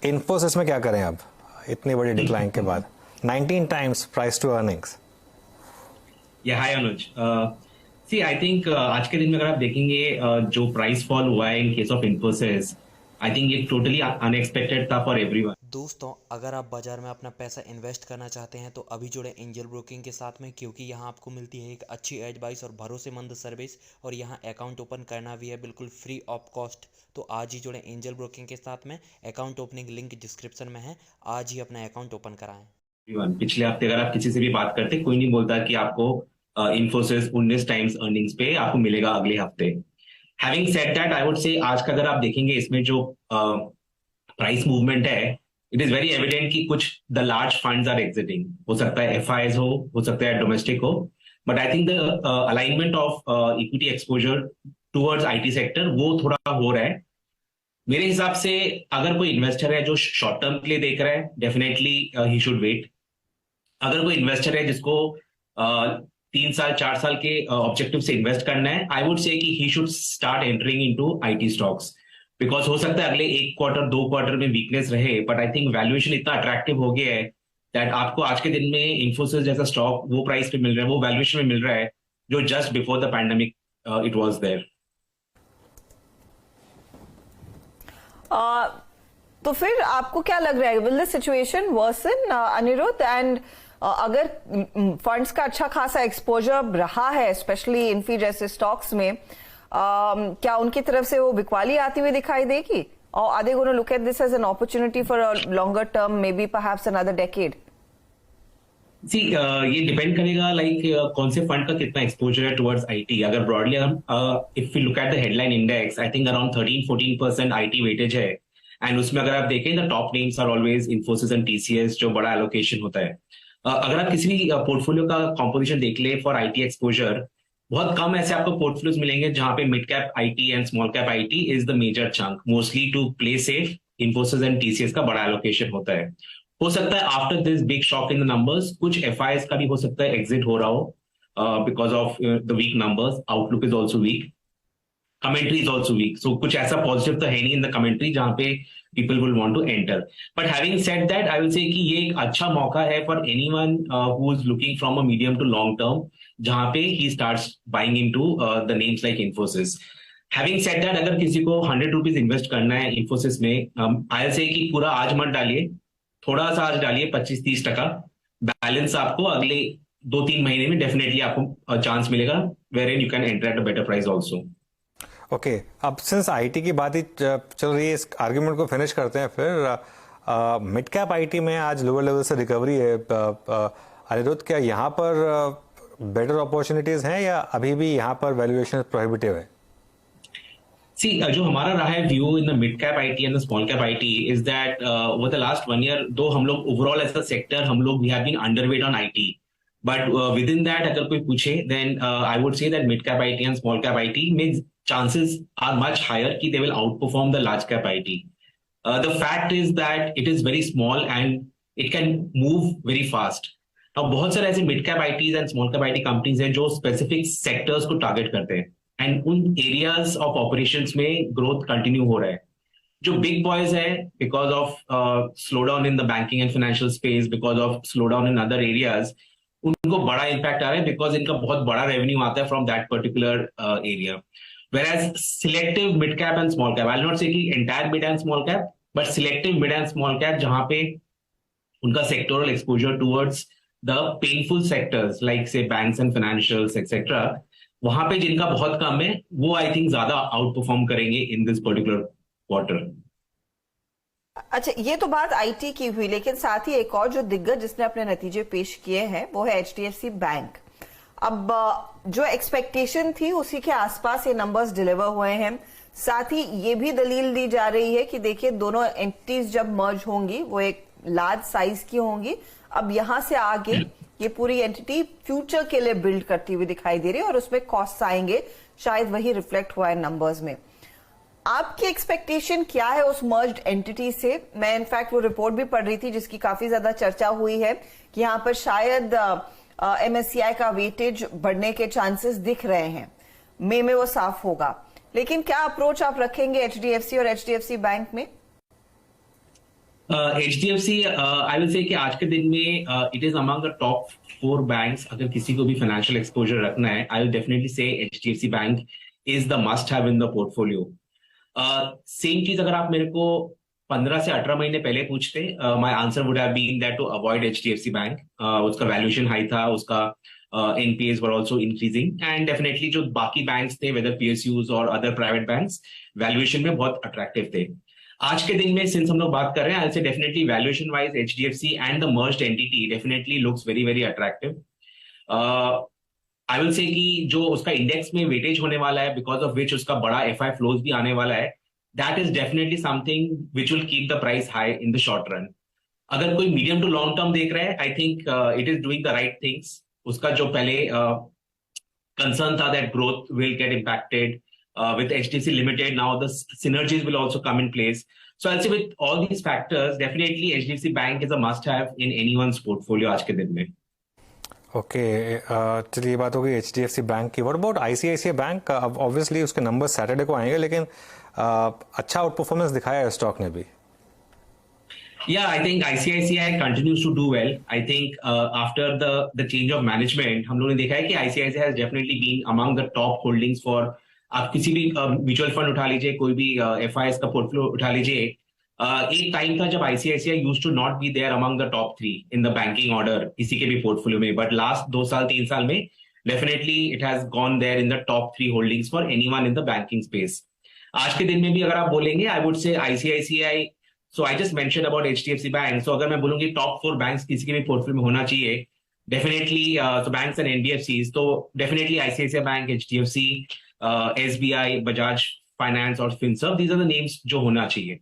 इन्फोसिस में क्या करें अब इतनी बड़ी डिक्लाइन के बाद? 19 times price to earnings. Hi Anuj. See I think आज के दिन में अगर आप देखेंगे जो प्राइस फॉल हुआ है in case of Infosys, I think ये टोटली अनएक्सपेक्टेड था फॉर एवरीवन। दोस्तों, अगर आप बाजार में अपना पैसा इन्वेस्ट करना चाहते हैं तो अभी जुड़े एंजल ब्रोकिंग के साथ में, क्योंकि यहाँ आपको मिलती है एक अच्छी एडवाइस और भरोसेमंद सर्विस, और यहाँ अकाउंट ओपन करना भी है बिल्कुल फ्री ऑफ कॉस्ट। तो आज ही जुड़े एंजल ब्रोकिंग के साथ में, अकाउंट ओपनिंग लिंक डिस्क्रिप्शन में है। आज ही अपना अकाउंट ओपन कराएं। पिछले हफ्ते अगर आप किसी से भी बात करते, कोई नहीं बोलता कि आपको इन्फोसिस 19 टाइम्स अर्निंग्स पे आपको मिलेगा अगले हफ्ते। Having said that, I would say आज का अगर आप देखेंगे इसमें जो प्राइस मूवमेंट है, इट इज वेरी एविडेंट कि कुछ the large funds are exiting. हो सकता है एफआईएस हो सकता है डोमेस्टिक हो, but I think the alignment of equity exposure towards IT sector वो थोड़ा हो रहा है। मेरे हिसाब से अगर कोई इन्वेस्टर है जो शॉर्ट टर्म के लिए देख रहा है, डेफिनेटली ही शुड वेट। अगर कोई इन्वेस्टर है जिसको 3 साल 4 साल के ऑब्जेक्टिव से इन्वेस्ट करना है, आई वुड से कि he should start entering into IT stocks, because हो सकता है अगले 1 क्वार्टर 2 क्वार्टर में वीकनेस रहे, बट आई थिंक वैल्यूएशन इतना अट्रैक्टिव हो गया है दैट आपको आज के दिन में इन्फोसिस जैसा स्टॉक वो प्राइस पे मिल रहा है, वो वैल्यूएशन में मिल रहा है जो just before the pandemic it was there. तो फिर आपको क्या लग रहा है, will the situation worsen Anirudh? And अगर फंड्स का अच्छा खासा एक्सपोजर रहा है स्पेशली इन्फी जैसे स्टॉक्स में, क्या उनकी तरफ से वो बिकवाली आती हुई दिखाई देगी? और are they gonna look at this as an opportunity for a longer term, maybe perhaps another decade? ये डिपेंड करेगा कौन से फंड का कितना एक्सपोजर है टुवर्ड्स आईटी। अगर broadly if you look at the headline index, I think around 13-14% IT weightage है, and उसमें अगर आप देखें the top names are always Infosys and TCS, जो बड़ा एलोकेशन होता है। अगर आप किसी भी पोर्टफोलियो का कॉम्पोजिशन देख ले फॉर आईटी एक्सपोजर, बहुत कम ऐसे आपको पोर्टफोलियोज मिलेंगे जहां पे mid cap IT and small cap IT is the major chunk. Mostly to play safe, Infosys and TCS का बड़ा एलोकेशन होता है। हो सकता है after this big shock in the numbers कुछ एफआईएस का भी हो सकता है एग्जिट हो रहा हो because of the weak numbers. Outlook is also weak, commentary is also weak, so कुछ ऐसा पॉजिटिव तो है नहीं इन द कमेंट्री जहां पे people will want to enter. But having said that, I will say कि ये एक अच्छा मौका है for anyone who is looking from a medium to long term, जहां पे he starts buying into the names like Infosys. Having said that, अगर किसी को 100 रुपीज इन्वेस्ट करना है Infosys में, I will say कि पूरा आज मत डालिए, थोड़ा सा आज डालिए 25-30%। बैलेंस आपको अगले 2-3 महीने में डेफिनेटली आपको चांस मिलेगा wherein you can enter at a better price also. Okay, अब सिंस आईटी की बात ही चल रही है, इस आर्ग्यूमेंट को फिनिश करते हैं फिर। मिड कैप आईटी में आज लोअर लेवल से रिकवरी है। अनिरुद्ध, क्या यहाँ पर बेटर अपॉर्चुनिटीज हैं या अभी भी यहाँ पर वैल्यूएशन प्रोहिबिटिव है? सी, जो हमारा रहा है view in the mid cap IT and the small cap IT is that over the last 1 year, though हम लोग ओवरऑल एज अ सेक्टर हम लोग we have been underweight on IT, but within that अगर कोई पूछे then I would say that mid cap IT and small cap IT में chances are much higher कि they will outperform the large cap IT. The fact is that it is very small and it can move very fast. Now बहुत सारे ऐसे mid cap ITs and small cap IT companies हैं जो specific sectors को target करते हैं, and उन areas of operations में growth continue हो रहा है। जो big boys है because of slowdown in the banking and financial space, because of slowdown in other areas, उनको बड़ा impact आ रहा है because इनका बहुत बड़ा revenue आता है from that particular area. Whereas selective mid cap and small cap, I'll not say कि entire mid and small cap, but selective mid and small cap जहां पे उनका sectoral exposure towards the painful sectors like say banks and financials etc, वहां पे जिनका बहुत कम है वो I think ज्यादा outperform करेंगे in this particular quarter. अच्छा, ये तो बात आईटी की हुई, लेकिन साथ ही एक और जो दिग्गज जिसने अपने नतीजे पेश किए हैं वो है एचडीएफसी बैंक। अब जो एक्सपेक्टेशन थी उसी के आसपास ये नंबर्स डिलीवर हुए हैं। साथ ही ये भी दलील दी जा रही है कि देखिए दोनों एंटिटीज जब मर्ज होंगी वो एक लार्ज साइज की होंगी। अब यहां से आगे ये पूरी एंटिटी फ्यूचर के लिए बिल्ड करती हुई दिखाई दे रही है और उसमें कॉस्ट आएंगे, शायद वही रिफ्लेक्ट हुआ है नंबर्स में। आपकी एक्सपेक्टेशन क्या है उस मर्ज्ड एंटिटी से? मैं इनफैक्ट वो रिपोर्ट भी पढ़ रही थी जिसकी काफी ज्यादा चर्चा हुई है कि यहाँ पर शायद एमएससीआई का वेटेज बढ़ने के चांसेस दिख रहे हैं। मई में वो साफ होगा, लेकिन क्या अप्रोच आप रखेंगे एचडीएफसी और एचडीएफसी बैंक में? HDFC आई विल से कि आज के दिन में it is among the top 4 banks. अगर किसी को भी फाइनेंशियल एक्सपोजर रखना है, आई विल डेफिनेटली से HDFC bank is the must have in the portfolio. Same चीज अगर आप मेरे को 15 से 18 महीने पहले पूछते, my answer would have been that to avoid HDFC bank. उसका वैल्यूएशन हाई था, उसका NPAs were also increasing, and definitely जो बाकी बैंक्स थे, वेदर PSUs और अदर प्राइवेट बैंक्स, वैल्यूएशन में बहुत अट्रैक्टिव थे. आज के दिन में सिंस हम लोग बात कर रहे हैं, आई से definitely valuation wise HDFC and the merged entity definitely looks very very attractive. I will say कि जो उसका इंडेक्स में वेटेज होने वाला है, बिकॉज ऑफ विच उसका बड़ा FI फ्लोज भी आने वाला है, that is definitely something which will keep the price high in the short run. अगर कोई मीडियम टू लॉन्ग टर्म देख रहा है, आई think it is doing the right things. उसका जो पहले कंसर्न था that growth will get impacted with HDFC Limited, now the synergies will also come in place. So I'll say with all these factors, definitely HDFC Bank is a must-have in anyone's portfolio आज के दिन में. Okay, चलिए ये बात हो गई HDFC bank की. What about ICICI bank? अब ऑब्वियसली उसके नंबर सैटरडे को आएंगे, लेकिन अच्छा आउट परफॉर्मेंस दिखाया है स्टॉक ने भी. Yeah, I think ICICI continues to do well. I think after the change of management, हम लोगों ने देखा है कि ICICI has definitely been among the top holdings for. आप किसी भी म्यूचुअल फंड उठा लीजिए, कोई भी FIs का पोर्टफोलियो उठा लीजिए. एक टाइम था जब ICICI used to not be there among the top 3 in the banking order किसी के भी पोर्टफोलियो में, बट लास्ट 2 साल 3 साल में definitely it has gone there in the top 3 holdings for anyone in the banking space. आज के दिन में भी अगर आप बोलेंगे, I would say ICICI. So I just mention about HDFC bank. So अगर मैं बोलूंगी टॉप 4 बैंक्स किसी के भी पोर्टफोलियो में होना चाहिए, डेफिनेटली बैंक्स एंड NBFCs, तो definitely ICICI bank, HDFC, SBI, Bajaj Finance और FinServ, these are the names जो होना चाहिए.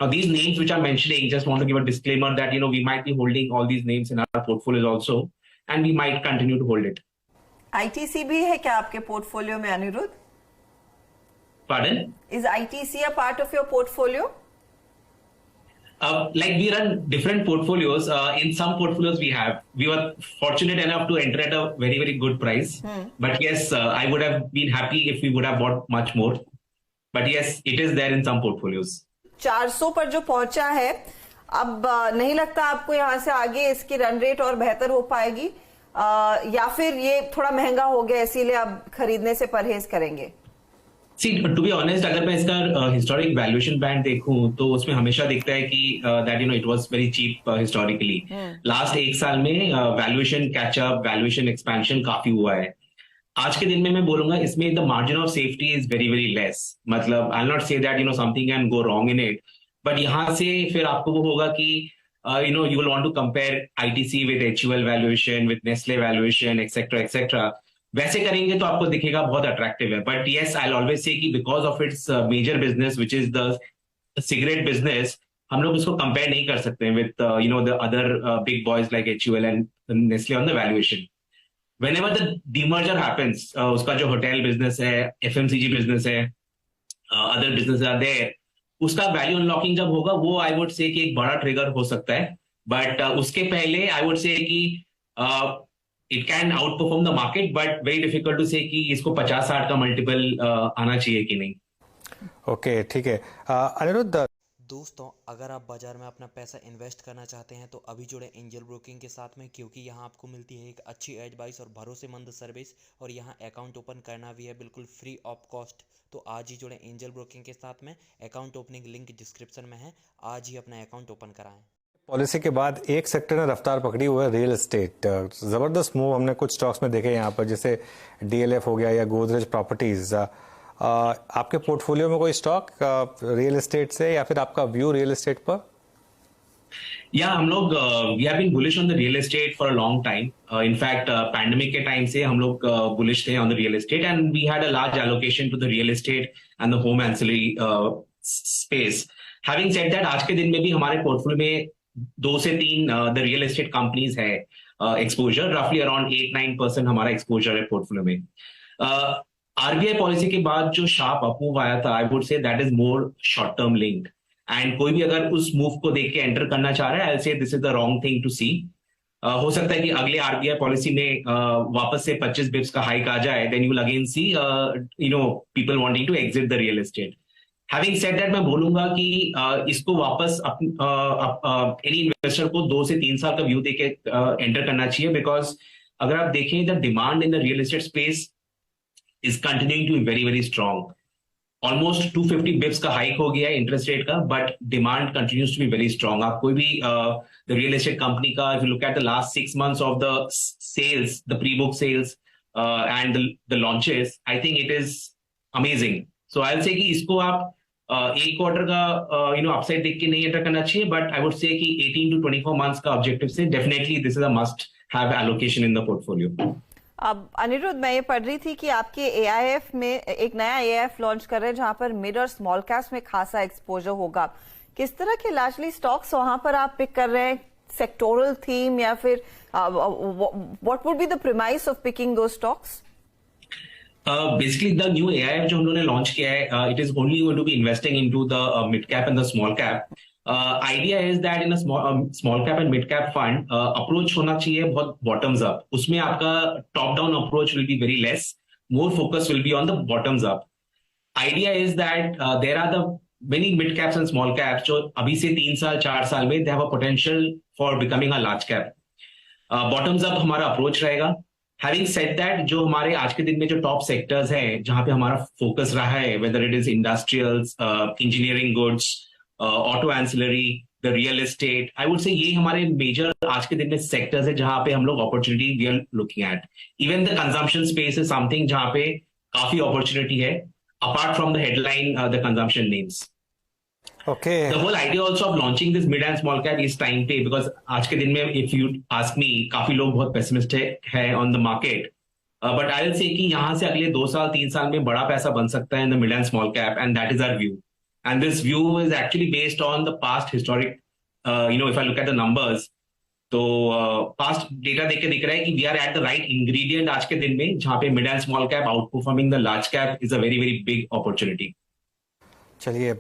Now these names which I'm mentioning, just want to give a disclaimer that we might be holding all these names in our portfolios also, and we might continue to hold it. ITC भी है क्या आपके portfolio में, Anirudh? Pardon? Is ITC a part of your portfolio? Like we run different portfolios. In some portfolios we were fortunate enough to enter at a very very good price. But yes, I would have been happy if we would have bought much more. But yes, it is there in some portfolios. 400 पर जो पहुंचा है, अब नहीं लगता आपको यहाँ से आगे इसकी रन रेट और बेहतर हो पाएगी, या फिर ये थोड़ा महंगा हो गया इसीलिए आप खरीदने से परहेज करेंगे? See, to be honest, अगर मैं इसका हिस्टोरिक वैल्यूएशन बैंड देखूं तो उसमें हमेशा दिखता है कि that it was very cheap historically. Last 1 साल में वैल्यूएशन कैचअप, वैल्यूएशन एक्सपेंशन काफी हुआ है. आज के दिन में मैं बोलूंगा इसमें the margin of safety is very very less. मतलब I will not say that something can go wrong in it, but यहाँ से फिर आपको वो होगा कि you will want to compare ITC with HUL valuation, with Nestle valuation, etc etc. वैसे करेंगे तो आपको दिखेगा बहुत अट्रैक्टिव है. But yes, I always say कि because of its major business which is the cigarette business, हम लोग उसको कंपेयर नहीं कर सकते with the other big boys like HUL and Nestle on the valuation. Whenever the demerger happens, उसका जो hotel business है, FMCG बिजनेस है, अदर बिजनेस आर देयर, उसका वैल्यू अनलॉकिंग जब होगा वो आई वुड से कि एक बड़ा ट्रिगर हो सकता है. बट उसके पहले आई वुड से कि it can outperform the market, but very difficult to say कि इसको 50-60 का मल्टीपल आना चाहिए कि नहीं. ओके, ठीक है. अनिरुद्ध, दोस्तों, अगर आप बाजार में अपना पैसा इन्वेस्ट करना चाहते हैं तो अभी जुड़े एंजल ब्रोकिंग के साथ में, क्योंकि यहाँ आपको मिलती है एक अच्छी एडवाइस और भरोसेमंद सर्विस, और यहाँ अकाउंट ओपन करना भी है बिल्कुल फ्री ऑफ कॉस्ट. तो आज ही जुड़े एंजल ब्रोकिंग के साथ में. अकाउंट ओपनिंग लिंक डिस्क्रिप्शन में है. आज ही अपना अकाउंट ओपन कराएं. पॉलिसी के बाद एक सेक्टर ने रफ्तार पकड़ी हुई है, रियल एस्टेट. जबरदस्त मूव हमने कुछ स्टॉक्स में देखे यहाँ पर, जैसे DLF हो गया या गोदरेज प्रॉपर्टीज. आपके पोर्टफोलियो में कोई स्टॉक रियल एस्टेट से, या फिर आपका व्यू रियल एस्टेट पर? या हम लोग we have been bullish on the real estate for a long time. In fact pandemic के टाइम से हम लोग बुलिश थे on the real estate, and we had a large allocation to the real estate and the home ancillary space. Having said that, आज के दिन में भी हमारे पोर्टफोलियो में 2 से 3 द रियल एस्टेट कंपनीज है एक्सपोजर. रफली अराउंड 8-9% हमारा एक्सपोजर है पोर्टफोलियो में. RBI पॉलिसी के बाद जो शार्प अपमूव आया था, आई would say that is more short term linked, and कोई भी अगर उस मूव को देख के एंटर करना चाह रहा है, I say this is the wrong thing to see. हो सकता है कि अगले RBI पॉलिसी में वापस से 25 बिप्स का हाइक आ जाए, then you will again see people wanting to exit the real estate. Having said that मैं बोलूंगा कि इसको वापस एनी इन्वेस्टर को 2 से 3 साल का व्यू देके एंटर करना चाहिए, बिकॉज अगर आप देखें the demand in the real estate space is continuing to be very very strong. Almost 250 bips का हाइक हो गया है इंटरेस्ट रेट का, but demand continues to be very strong. आप कोई भी द रियल एस्टेट कंपनी का if you look at the last 6 months of the sales, the pre book sales and the launches, I think it is amazing. So I will say कि इसको आप एक quarter का upside देख के नहीं enter करना चाहिए, बट आई वुड से कि 18 to 24 months का ऑब्जेक्टिव से definitely this is a must have allocation in the portfolio. अब अनिरुद्ध, मैं ये पढ़ रही थी कि आपके एआईएफ में एक नया एआईएफ लॉन्च कर रहे हैं जहां पर मिड और स्मॉल कैप्स में खासा एक्सपोजर होगा. किस तरह के लार्जली स्टॉक्स वहां पर आप पिक कर रहे हैं? सेक्टोरल थीम या फिर what would be the premise of picking दो stocks? Basically the new AIF जो हम लोगों ने लॉन्च किया है, it is only going to be investing into the mid cap and the small cap. Idea is that in a small cap and mid cap fund approach होना चाहिए बहुत bottoms up. उसमें आपका top down approach will be very less. More focus will be on the bottoms up. Idea is that there are the many mid caps and small caps जो अभी से 3 साल 4 साल में they have a potential for becoming a large cap. Bottoms up हमारा approach रहेगा. Having said that, जो हमारे आज के दिन में जो टॉप सेक्टर्स हैं जहां पे हमारा फोकस रहा है, whether it is industrials, engineering goods, auto ancillary, the real estate, I would से ये हमारे मेजर आज के दिन में सेक्टर्स है जहां पे हम लोग opportunity we are looking at. Even the consumption space is something जहां पे काफी अपॉर्चुनिटी है apart from the headline the consumption names. Okay. The whole idea also of launching this mid and small cap is time pay, because आज के दिन में if you ask me, काफी लोग बहुत pessimistic है on the market, but I will say कि यहाँ से अगले 2 साल 3 साल में बड़ा पैसा बन सकता है in the mid and small cap, and that is our view. And this view is actually based on the past historic, if I look at the numbers, तो past data देख के दिख रहा है कि we are at the right ingredient आज के दिन में, जहाँ पे mid and small cap outperforming the large cap is a very very big opportunity. चलिए